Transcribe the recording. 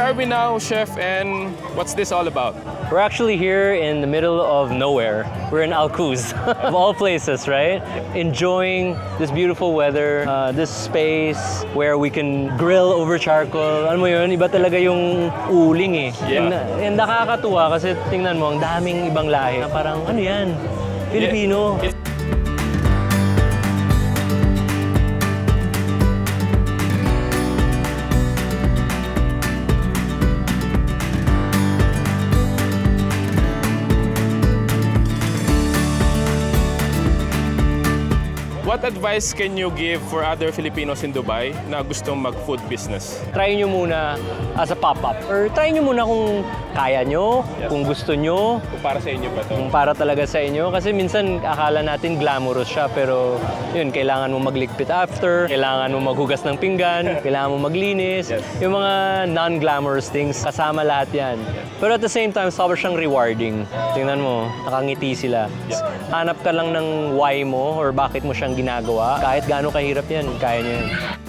are we now, Chef, and what's this all about? We're actually here in the middle of nowhere. We're in Alcuz, of all places, right? Enjoying this beautiful weather, this space where we can grill over charcoal. Alam mo yun, iba talaga yung uling eh. Yeah. And nakakatuwa kasi tingnan mo, ang daming ibang lahi. Parang ano yan? Filipino. Yeah. What advice can you give for other Filipinos in Dubai na gustong mag-food business? Try nyo muna as a pop-up. Or try nyo muna kung kaya nyo, kung gusto nyo, Kung para sa inyo ba to? kung para talaga sa inyo. Kasi minsan akala natin glamorous siya, pero yun, kailangan mo magligpit after, kailangan mo maghugas ng pinggan, kailangan mo maglinis. Yes. Yung mga non-glamorous things, kasama lahat yan. Pero at the same time, sobrang siyang rewarding. Tingnan mo, nakangiti sila. Hanap ka lang ng why mo or bakit mo siyang ginagawa. Kahit gaano kahirap yan, kaya niya yan.